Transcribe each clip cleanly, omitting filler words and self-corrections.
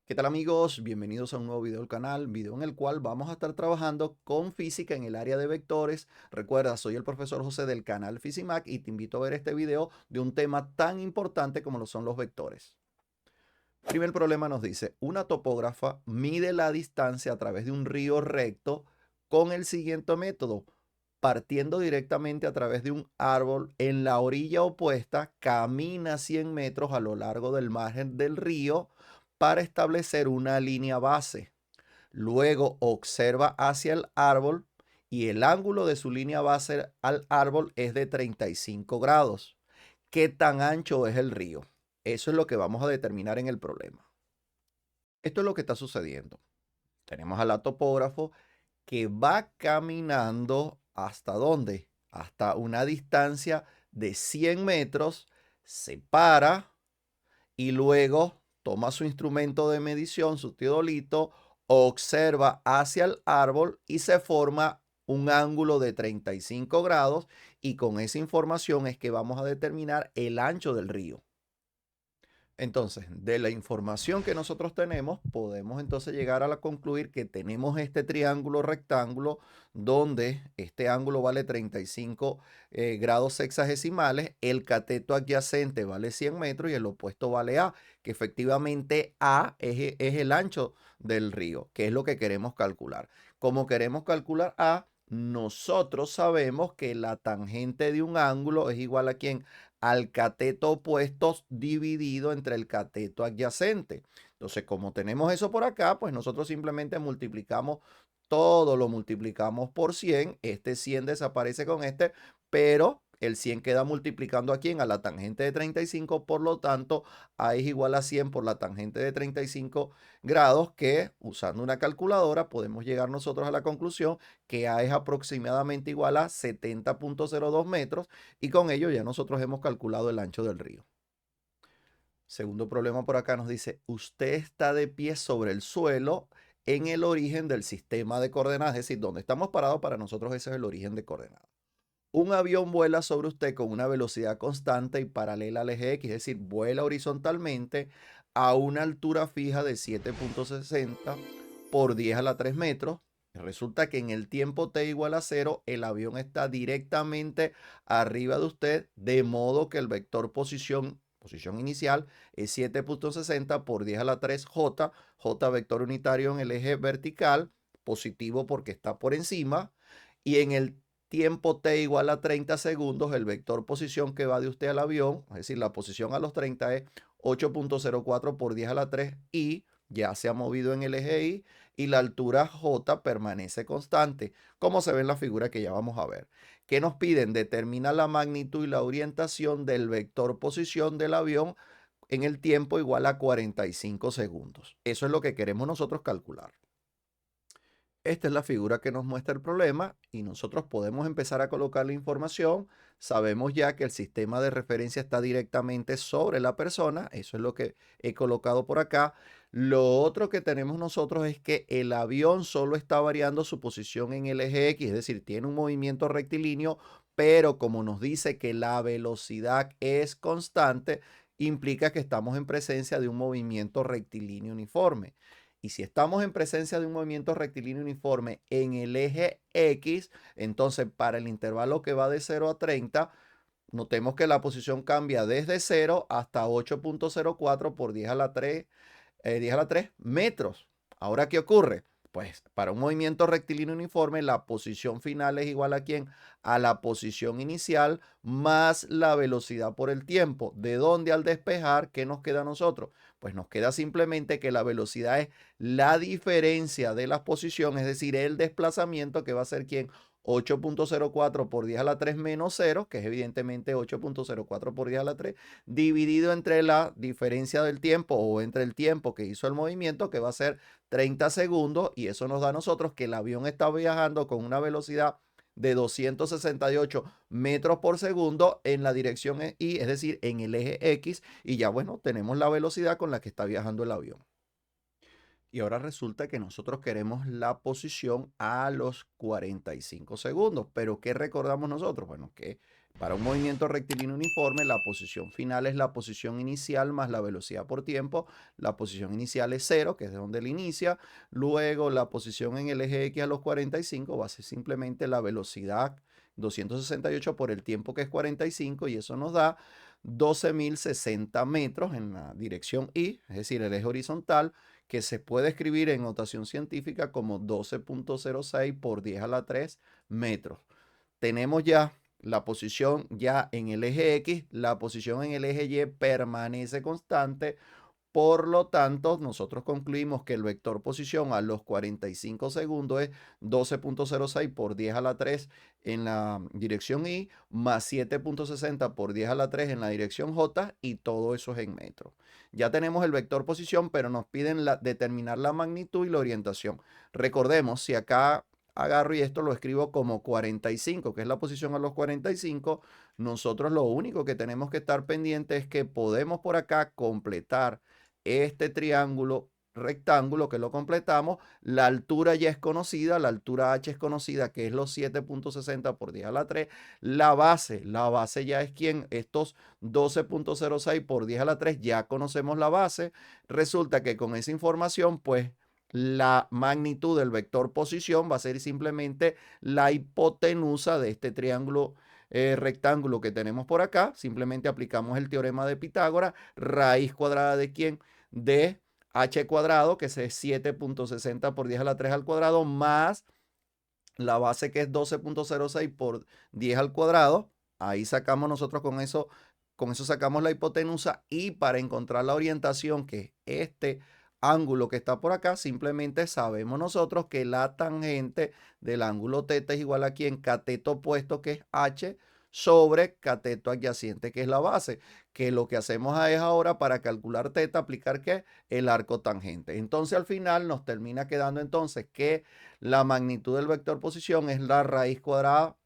¿Qué tal amigos? Bienvenidos a un nuevo video del canal, video en el cual vamos a estar trabajando con física en el área de vectores. Recuerda, soy el profesor José del canal Fisimac y te invito a ver este video de un tema tan importante como lo son los vectores. Primer problema nos dice, una topógrafa mide la distancia a través de un río recto con el siguiente método. Partiendo directamente a través de un árbol en la orilla opuesta, camina 100 metros a lo largo del margen del río para establecer una línea base. Luego observa hacia el árbol y el ángulo de su línea base al árbol es de 35 grados. ¿Qué tan ancho es el río? Eso es lo que vamos a determinar en el problema. Esto es lo que está sucediendo. Tenemos al topógrafo que va caminando hasta dónde? Hasta una distancia de 100 metros, se para y luego toma su instrumento de medición, su teodolito, observa hacia el árbol y se forma un ángulo de 35 grados y con esa información es que vamos a determinar el ancho del río. Entonces, de la información que nosotros tenemos, podemos entonces llegar a la concluir que tenemos este triángulo rectángulo donde este ángulo vale 35 grados sexagesimales, el cateto adyacente vale 100 metros y el opuesto vale A, que efectivamente A es el ancho del río, que es lo que queremos calcular. Como queremos calcular A, nosotros sabemos que la tangente de un ángulo es igual a ¿quién? Al cateto opuesto dividido entre el cateto adyacente. Entonces, como tenemos eso por acá, pues nosotros simplemente multiplicamos todo, lo multiplicamos por 100. Este 100 desaparece con este, pero el 100 queda multiplicando aquí a la tangente de 35, por lo tanto, A es igual a 100 por la tangente de 35 grados, que usando una calculadora podemos llegar nosotros a la conclusión que A es aproximadamente igual a 70.02 metros y con ello ya nosotros hemos calculado el ancho del río. Segundo problema por acá nos dice, usted está de pie sobre el suelo en el origen del sistema de coordenadas, es decir, donde estamos parados para nosotros ese es el origen de coordenadas. Un avión vuela sobre usted con una velocidad constante y paralela al eje X, es decir, vuela horizontalmente a una altura fija de 7.60 por 10 a la 3 metros. Resulta que en el tiempo t igual a 0, el avión está directamente arriba de usted, de modo que el vector posición inicial es 7.60 por 10 a la 3 j, j vector unitario en el eje vertical, positivo porque está por encima, y en el tiempo t igual a 30 segundos, el vector posición que va de usted al avión, es decir, la posición a los 30 es 8.04 por 10 a la 3 y ya se ha movido en el eje y la altura j permanece constante, como se ve en la figura que ya vamos a ver. ¿Qué nos piden? Determina la magnitud y la orientación del vector posición del avión en el tiempo igual a 45 segundos. Eso es lo que queremos nosotros calcular. Esta es la figura que nos muestra el problema y nosotros podemos empezar a colocar la información. Sabemos ya que el sistema de referencia está directamente sobre la persona. Eso es lo que he colocado por acá. Lo otro que tenemos nosotros es que el avión solo está variando su posición en el eje X, es decir, tiene un movimiento rectilíneo, pero como nos dice que la velocidad es constante, implica que estamos en presencia de un movimiento rectilíneo uniforme. Y si estamos en presencia de un movimiento rectilíneo uniforme en el eje X, entonces para el intervalo que va de 0 a 30, notemos que la posición cambia desde 0 hasta 8.04 por 10 a la 3, 10 a la 3 metros. Ahora, ¿qué ocurre? Pues para un movimiento rectilíneo uniforme, la posición final es igual a ¿quién? A la posición inicial más la velocidad por el tiempo. ¿De dónde al despejar? ¿Qué nos queda a nosotros? Pues nos queda simplemente que la velocidad es la diferencia de las posiciones, es decir, el desplazamiento que va a ser ¿quién? 8.04 por 10 a la 3 menos 0, que es evidentemente 8.04 por 10 a la 3, dividido entre la diferencia del tiempo o entre el tiempo que hizo el movimiento, que va a ser 30 segundos, y eso nos da a nosotros que el avión está viajando con una velocidad de 268 metros por segundo en la dirección Y, es decir, en el eje X, y ya bueno, tenemos la velocidad con la que está viajando el avión. Y ahora resulta que nosotros queremos la posición a los 45 segundos. Pero ¿qué recordamos nosotros? Bueno, que Para un movimiento rectilíneo uniforme, la posición final es la posición inicial más la velocidad por tiempo. La posición inicial es 0, que es de donde él inicia. Luego, la posición en el eje X a los 45 va a ser simplemente la velocidad 268 por el tiempo que es 45 y eso nos da 12.060 metros en la dirección Y, es decir, el eje horizontal, que se puede escribir en notación científica como 12.06 por 10 a la 3 metros. Tenemos ya la posición ya en el eje X, la posición en el eje Y permanece constante. Por lo tanto, nosotros concluimos que el vector posición a los 45 segundos es 12.06 por 10 a la 3 en la dirección Y, más 7.60 por 10 a la 3 en la dirección J, y todo eso es en metros. Ya tenemos el vector posición, pero nos piden determinar la magnitud y la orientación. Recordemos, si acá agarro y esto lo escribo como 45, que es la posición a los 45, nosotros lo único que tenemos que estar pendiente es que podemos por acá completar este triángulo rectángulo, que lo completamos. La altura ya es conocida, la altura H es conocida, que es los 7.60 por 10 a la 3. La base ya es quien, estos 12.06 por 10 a la 3, ya conocemos la base. Resulta que con esa información, pues la magnitud del vector posición va a ser simplemente la hipotenusa de este triángulo rectángulo que tenemos por acá. Simplemente aplicamos el teorema de Pitágoras. Raíz cuadrada de quién? De h cuadrado, que es 7.60 por 10 a la 3 al cuadrado, más la base, que es 12.06 por 10 al cuadrado. Ahí sacamos nosotros con eso sacamos la hipotenusa, y para encontrar la orientación, que es este ángulo que está por acá, simplemente sabemos nosotros que la tangente del ángulo θ es igual a en cateto opuesto, que es h, sobre cateto adyacente, que es la base, que lo que hacemos es ahora, para calcular θ, aplicar ¿qué? El arco tangente. Entonces al final nos termina quedando entonces que la magnitud del vector posición es la raíz cuadrada,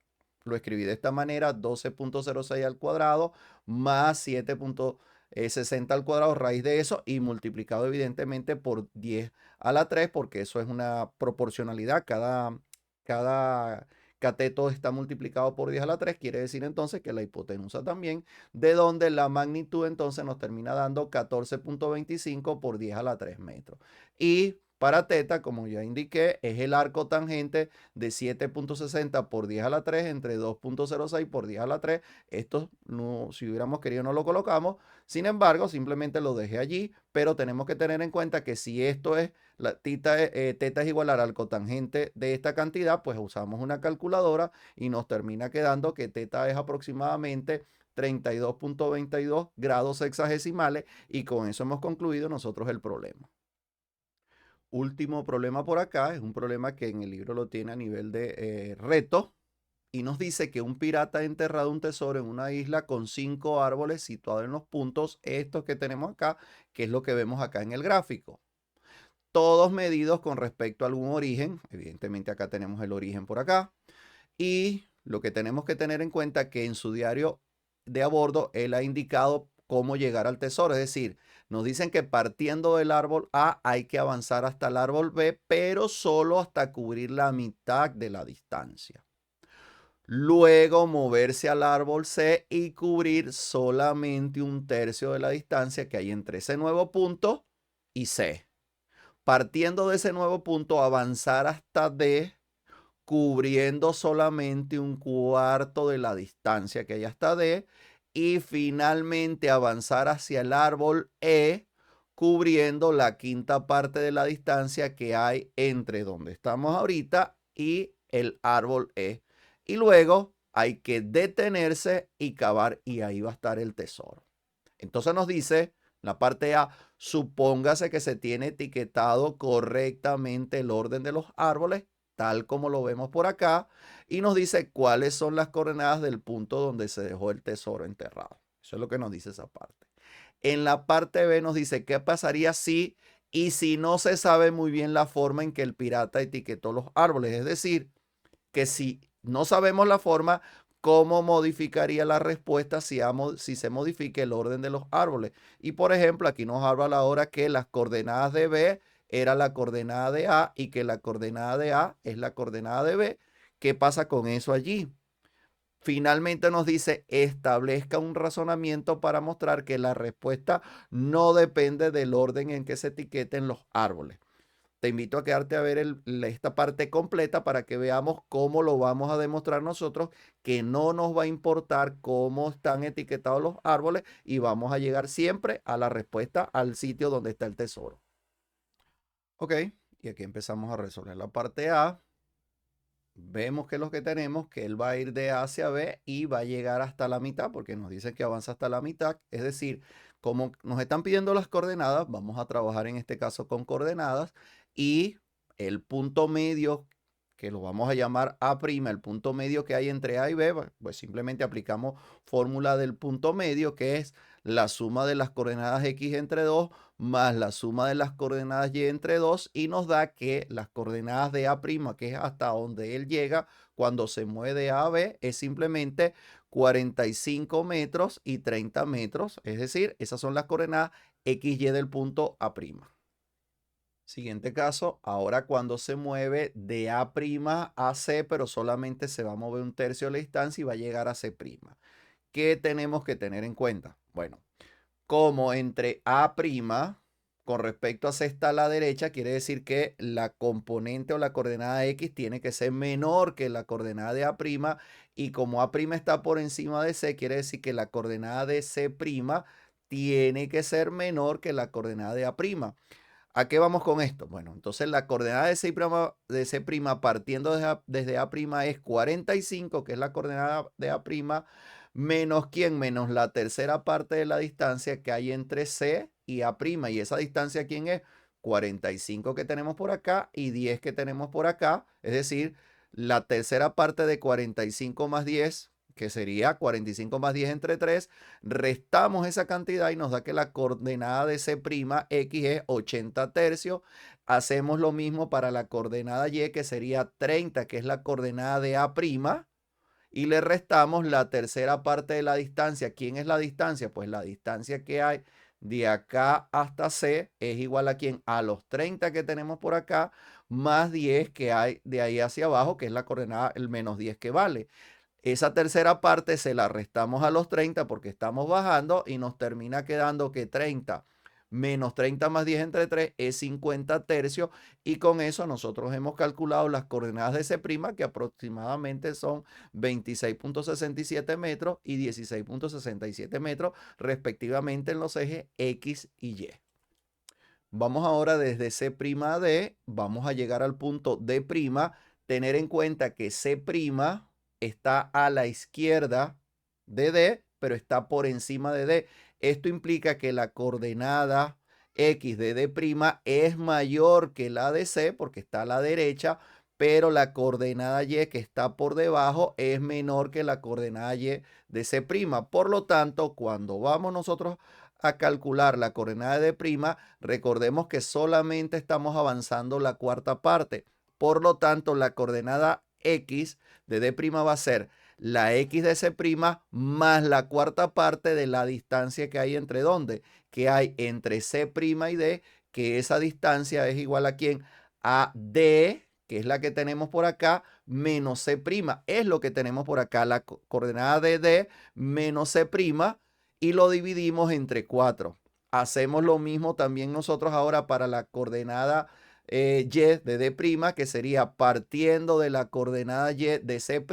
lo escribí de esta manera, 12.06 al cuadrado más 7.60 al cuadrado, raíz de eso, y multiplicado evidentemente por 10 a la 3, porque eso es una proporcionalidad. Cada cateto está multiplicado por 10 a la 3, quiere decir entonces que la hipotenusa también, de donde la magnitud entonces nos termina dando 14.25 por 10 a la 3 metros. Y para θ, como ya indiqué, es el arco tangente de 7.60 por 10 a la 3 entre 2.06 por 10 a la 3. Esto, no, si hubiéramos querido, no lo colocamos. Sin embargo, simplemente lo dejé allí, pero tenemos que tener en cuenta que si esto es, θ es igual al arco tangente de esta cantidad, pues usamos una calculadora y nos termina quedando que θ es aproximadamente 32.22 grados sexagesimales, y con eso hemos concluido nosotros el problema. Último problema por acá, es un problema que en el libro lo tiene a nivel de reto, y nos dice que un pirata ha enterrado un tesoro en una isla con 5 árboles situados en los puntos estos que tenemos acá, que es lo que vemos acá en el gráfico. Todos medidos con respecto a algún origen. Evidentemente acá tenemos el origen por acá. Y lo que tenemos que tener en cuenta, que en su diario de a bordo él ha indicado cómo llegar al tesoro. Es decir, nos dicen que partiendo del árbol A hay que avanzar hasta el árbol B, pero solo hasta cubrir la mitad de la distancia. Luego moverse al árbol C y cubrir solamente un tercio de la distancia que hay entre ese nuevo punto y C. Partiendo de ese nuevo punto, avanzar hasta D, cubriendo solamente un cuarto de la distancia que hay hasta D, y finalmente avanzar hacia el árbol E, cubriendo la quinta parte de la distancia que hay entre donde estamos ahorita y el árbol E. Y luego hay que detenerse y cavar, y ahí va a estar el tesoro. Entonces nos dice la parte A: supóngase que se tiene etiquetado correctamente el orden de los árboles, tal como lo vemos por acá, y nos dice cuáles son las coordenadas del punto donde se dejó el tesoro enterrado. Eso es lo que nos dice esa parte. En la parte B nos dice qué pasaría si y si no se sabe muy bien la forma en que el pirata etiquetó los árboles. Es decir, que si no sabemos la forma, ¿cómo modificaría la respuesta si se modifica el orden de los árboles? Y por ejemplo, aquí nos habla ahora que las coordenadas de B era la coordenada de A y que la coordenada de A es la coordenada de B. ¿Qué pasa con eso allí? Finalmente nos dice, establezca un razonamiento para mostrar que la respuesta no depende del orden en que se etiqueten los árboles. Te invito a quedarte a ver esta parte completa para que veamos cómo lo vamos a demostrar nosotros, que no nos va a importar cómo están etiquetados los árboles y vamos a llegar siempre a la respuesta al sitio donde está el tesoro. Ok, y aquí empezamos a resolver la parte A. Vemos que lo que tenemos, que él va a ir de A hacia B y va a llegar hasta la mitad, porque nos dicen que avanza hasta la mitad. Es decir, como nos están pidiendo las coordenadas, vamos a trabajar en este caso con coordenadas y el punto medio, que lo vamos a llamar A', el punto medio que hay entre A y B, pues simplemente aplicamos fórmula del punto medio, que es la suma de las coordenadas X entre 2 más la suma de las coordenadas Y entre 2 y nos da que las coordenadas de A', que es hasta donde él llega cuando se mueve de A a B, es simplemente 45 metros y 30 metros. Es decir, esas son las coordenadas XY del punto A'. Siguiente caso, ahora cuando se mueve de A' a C, pero solamente se va a mover un tercio de la distancia y va a llegar a C'. ¿Qué tenemos que tener en cuenta? Bueno, como entre A' con respecto a C está a la derecha, quiere decir que la componente o la coordenada X tiene que ser menor que la coordenada de A', y como A' está por encima de C, quiere decir que la coordenada de C' tiene que ser menor que la coordenada de A'. ¿A qué vamos con esto? Bueno, entonces la coordenada de C', partiendo desde A' es 45, que es la coordenada de A', menos ¿quién? Menos la tercera parte de la distancia que hay entre C y A'. ¿Y esa distancia quién es? 45 que tenemos por acá y 10 que tenemos por acá. Es decir, la tercera parte de 45 más 10, que sería 45 más 10 entre 3, restamos esa cantidad y nos da que la coordenada de C' X es 80 tercios. Hacemos lo mismo para la coordenada Y, que sería 30, que es la coordenada de A', y le restamos la tercera parte de la distancia. ¿Quién es la distancia? Pues la distancia que hay de acá hasta C es igual a quién? A los 30 que tenemos por acá, más 10 que hay de ahí hacia abajo, que es la coordenada, el menos 10 que vale. Esa tercera parte se la restamos a los 30 porque estamos bajando y nos termina quedando que 30 menos 30 más 10 entre 3 es 50 tercios, y con eso nosotros hemos calculado las coordenadas de C', que aproximadamente son 26.67 metros y 16.67 metros respectivamente en los ejes X y Y. Vamos ahora desde C' a D, vamos a llegar al punto D', tener en cuenta que C' está a la izquierda de D, pero está por encima de D. Esto implica que la coordenada X de D' es mayor que la de C porque está a la derecha, pero la coordenada Y que está por debajo es menor que la coordenada Y de C'. Por lo tanto, cuando vamos nosotros a calcular la coordenada de D', recordemos que solamente estamos avanzando la cuarta parte. Por lo tanto, la coordenada X de D' va a ser la X de C' más la cuarta parte de la distancia que hay entre ¿dónde? Que hay entre C' y D, que esa distancia es igual a ¿quién? A D, que es la que tenemos por acá, menos C'. Es lo que tenemos por acá, la coordenada de D menos C', y lo dividimos entre 4. Hacemos lo mismo también nosotros ahora para la coordenada Y de D', que sería partiendo de la coordenada Y de C',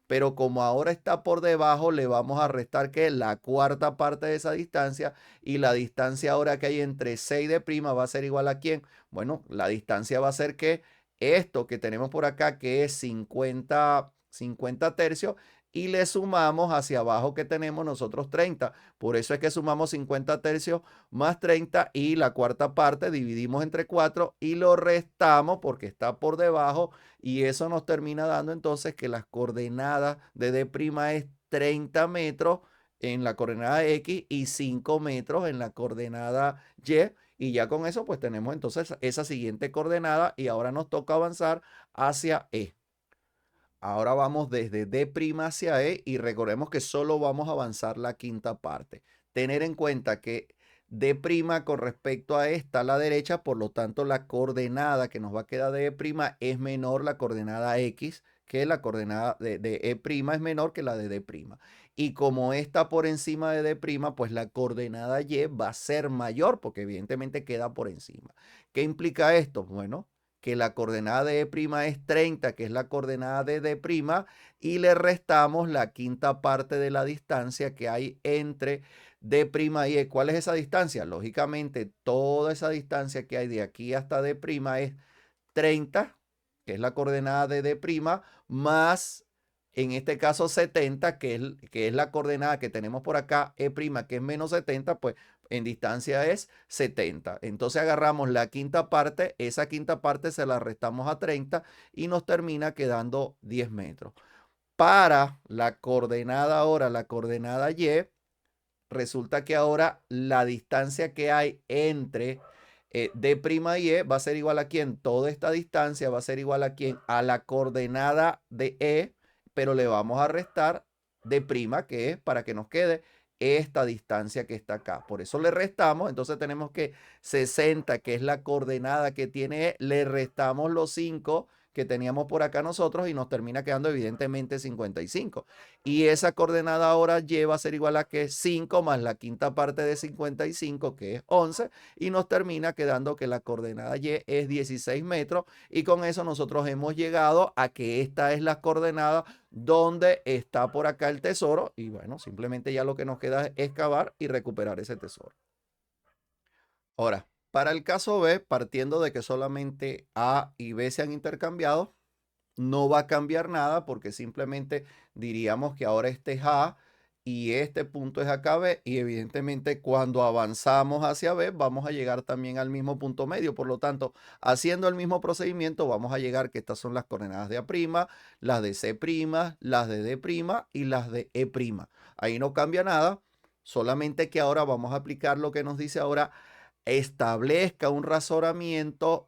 pero como ahora está por debajo, le vamos a restar que la cuarta parte de esa distancia, y la distancia ahora que hay entre C y D' va a ser igual a ¿quién? Bueno, la distancia va a ser que esto que tenemos por acá, que es 50 tercios, y le sumamos hacia abajo que tenemos nosotros 30. Por eso es que sumamos 50 tercios más 30 y la cuarta parte dividimos entre 4 y lo restamos porque está por debajo, y eso nos termina dando entonces que las coordenadas de D' es 30 metros en la coordenada X y 5 metros en la coordenada Y. Y ya con eso pues tenemos entonces esa siguiente coordenada y ahora nos toca avanzar hacia E. Ahora vamos desde D' hacia E y recordemos que solo vamos a avanzar la quinta parte. Tener en cuenta que D' con respecto a E está a la derecha, por lo tanto la coordenada que nos va a quedar de D' es menor la coordenada X, que la coordenada de E' es menor que la de D'. Y como está por encima de D', pues la coordenada Y va a ser mayor porque evidentemente queda por encima. ¿Qué implica esto? Bueno, que la coordenada de E' es 30, que es la coordenada de D', y le restamos la quinta parte de la distancia que hay entre D' y E. ¿Cuál es esa distancia? Lógicamente, toda esa distancia que hay de aquí hasta D' es 30, que es la coordenada de D', más, en este caso, 70, que es la coordenada que tenemos por acá, E', que es menos 70, pues en distancia es 70. Entonces agarramos la quinta parte, esa quinta parte se la restamos a 30 y nos termina quedando 10 metros. Para la coordenada ahora, la coordenada Y, resulta que ahora la distancia que hay entre D' y E va a ser igual a quién. Toda esta distancia va a ser igual a quién. A la coordenada de E, pero le vamos a restar D', que es para que nos quede esta distancia que está acá. Por eso le restamos. Entonces tenemos que 60, que es la coordenada que tiene E, le restamos los 5 que teníamos por acá nosotros y nos termina quedando evidentemente 55. Y esa coordenada ahora Y va a ser igual a que 5 más la quinta parte de 55, que es 11, y nos termina quedando que la coordenada Y es 16 metros, y con eso nosotros hemos llegado a que esta es la coordenada donde está por acá el tesoro, y bueno, simplemente ya lo que nos queda es excavar y recuperar ese tesoro. Ahora, para el caso B, partiendo de que solamente A y B se han intercambiado, no va a cambiar nada porque simplemente diríamos que ahora este es A y este punto es acá B, y evidentemente cuando avanzamos hacia B vamos a llegar también al mismo punto medio. Por lo tanto, haciendo el mismo procedimiento vamos a llegar que estas son las coordenadas de A', las de C', las de D' y las de E'. Ahí no cambia nada, solamente que ahora vamos a aplicar lo que nos dice ahora: establezca un razonamiento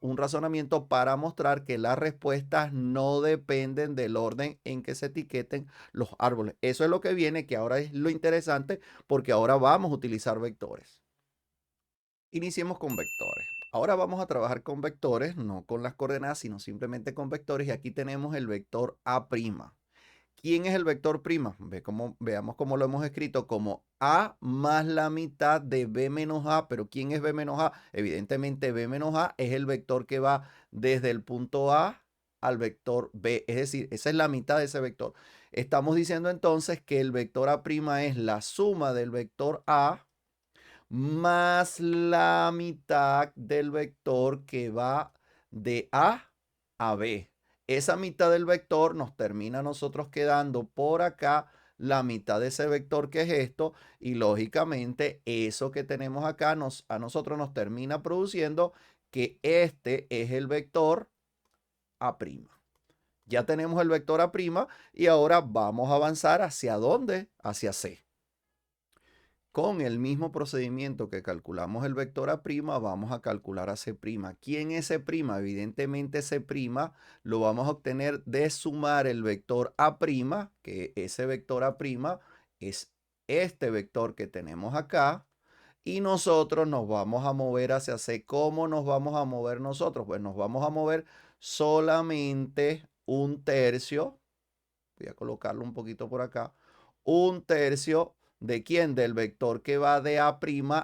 para mostrar que las respuestas no dependen del orden en que se etiqueten los árboles. Eso es lo que viene, que ahora es lo interesante, porque ahora vamos a utilizar vectores. Iniciemos con vectores. Ahora vamos a trabajar con vectores, no con las coordenadas, sino simplemente con vectores. Y aquí tenemos el vector A'. ¿Quién es el vector prima? Veamos cómo lo hemos escrito como A más la mitad de B menos A. Pero ¿quién es B menos A? Evidentemente B menos A es el vector que va desde el punto A al vector B. Es decir, esa es la mitad de ese vector. Estamos diciendo entonces que el vector A' es la suma del vector A más la mitad del vector que va de A a B. Esa mitad del vector nos termina a nosotros quedando por acá la mitad de ese vector, que es esto, y lógicamente eso que tenemos acá a nosotros nos termina produciendo que este es el vector A'. Ya tenemos el vector A' y ahora vamos a avanzar ¿hacia dónde? Hacia C. Con el mismo procedimiento que calculamos el vector A', vamos a calcular a C'. ¿Quién es C'? Evidentemente C' lo vamos a obtener de sumar el vector A', que ese vector A' es este vector que tenemos acá, y nosotros nos vamos a mover hacia C. ¿Cómo nos vamos a mover nosotros? Pues nos vamos a mover solamente un tercio. Voy a colocarlo un poquito por acá. Un tercio de quién? Del vector que va de A'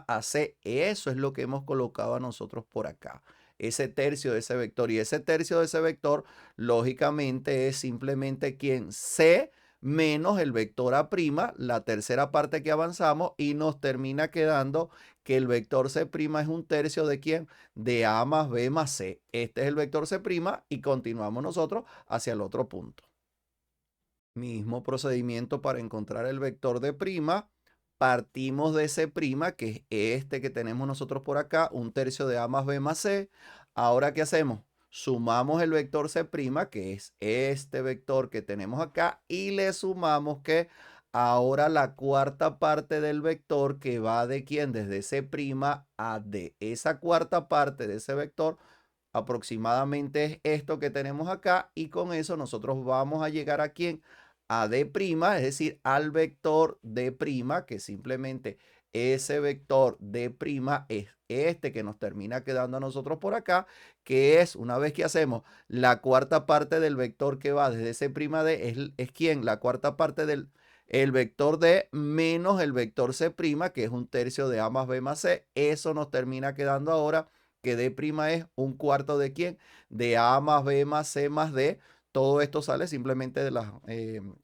a C. Eso es lo que hemos colocado a nosotros por acá. Ese tercio de ese vector. Y ese tercio de ese vector, lógicamente, es simplemente quién? C menos el vector A', la tercera parte que avanzamos, y nos termina quedando que el vector C' es un tercio de quién? De A más B más C. Este es el vector C' y continuamos nosotros hacia el otro punto. Mismo procedimiento para encontrar el vector de prima. Partimos de C', que es este que tenemos nosotros por acá, un tercio de A más B más C. Ahora, ¿qué hacemos? Sumamos el vector C', que es este vector que tenemos acá, y le sumamos que ahora la cuarta parte del vector que va de quién? Desde C' a D. Esa cuarta parte de ese vector aproximadamente es esto que tenemos acá, y con eso nosotros vamos a llegar a quién? A D', es decir, al vector D', que simplemente ese vector D' es este que nos termina quedando a nosotros por acá, que es, una vez que hacemos la cuarta parte del vector que va desde C', es ¿quién? La cuarta parte del el vector D menos el vector C', que es un tercio de A más B más C. Eso nos termina quedando ahora que D' es un cuarto de ¿quién? De A más B más C más D. Todo esto sale simplemente de las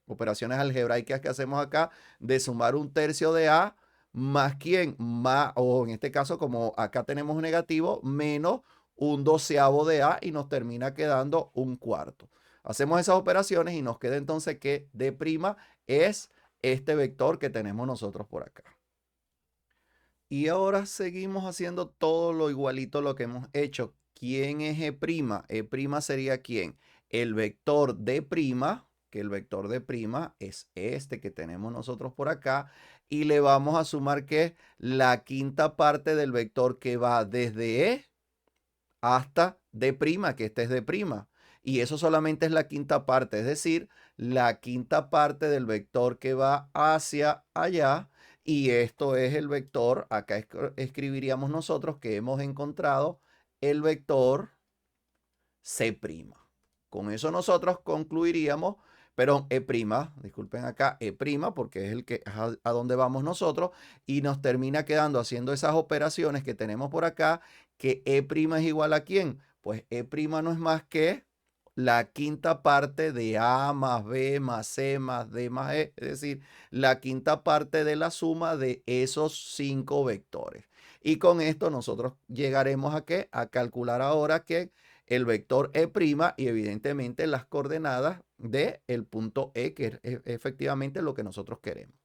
operaciones algebraicas que hacemos acá, de sumar un tercio de A más quién, más, o en este caso, como acá tenemos negativo, menos un doceavo de A y nos termina quedando un cuarto. Hacemos esas operaciones y nos queda entonces que D' es este vector que tenemos nosotros por acá. Y ahora seguimos haciendo todo lo igualito a lo que hemos hecho. ¿Quién es E'? E' sería ¿quién? El vector D', que el vector D' es este que tenemos nosotros por acá, y le vamos a sumar que la quinta parte del vector que va desde E hasta D', que este es D'. Y eso solamente es la quinta parte, es decir, la quinta parte del vector que va hacia allá. Y esto es el vector, acá escribiríamos nosotros que hemos encontrado el vector C'. Con eso nosotros concluiríamos, pero E', disculpen acá, E', porque es el que a donde vamos nosotros, y nos termina quedando haciendo esas operaciones que tenemos por acá, que E' es igual a ¿quién? Pues E' no es más que la quinta parte de A más B más C más D más E, es decir, la quinta parte de la suma de esos 5 vectores. Y con esto nosotros llegaremos a ¿qué? A calcular ahora que el vector E' y evidentemente las coordenadas del punto E, que es efectivamente lo que nosotros queremos.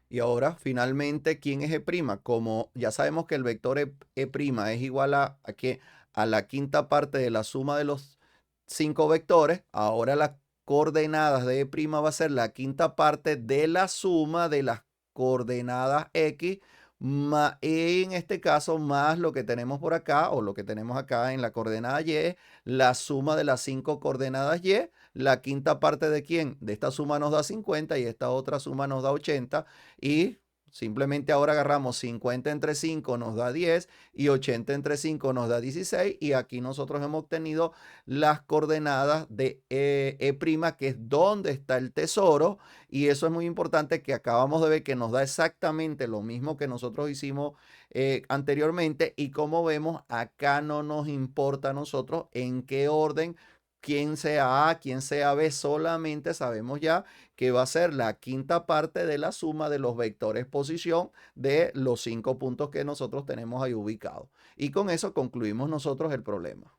Y ahora, finalmente, ¿quién es E'? Como ya sabemos que el vector E', es igual ¿qué? A la quinta parte de la suma de los 5 vectores, ahora las coordenadas de E' va a ser la quinta parte de la suma de las coordenadas X, en este caso, más lo que tenemos por acá, o lo que tenemos acá en la coordenada Y, la suma de las 5 coordenadas Y. La quinta parte de quién? De esta suma nos da 50 y esta otra suma nos da 80. Y simplemente ahora agarramos 50 entre 5 nos da 10 y 80 entre 5 nos da 16. Y aquí nosotros hemos obtenido las coordenadas de E', que es donde está el tesoro. Y eso es muy importante, que acabamos de ver que nos da exactamente lo mismo que nosotros hicimos anteriormente. Y como vemos, acá no nos importa a nosotros en qué orden, quién sea A, quién sea B, solamente sabemos ya que va a ser la quinta parte de la suma de los vectores posición de los 5 puntos que nosotros tenemos ahí ubicados. Y con eso concluimos nosotros el problema.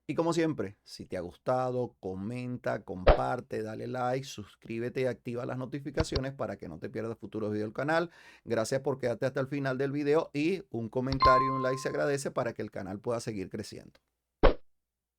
Y como siempre, si te ha gustado, comenta, comparte, dale like, suscríbete y activa las notificaciones para que no te pierdas futuros videos del canal. Gracias por quedarte hasta el final del video y un comentario y un like se agradece para que el canal pueda seguir creciendo.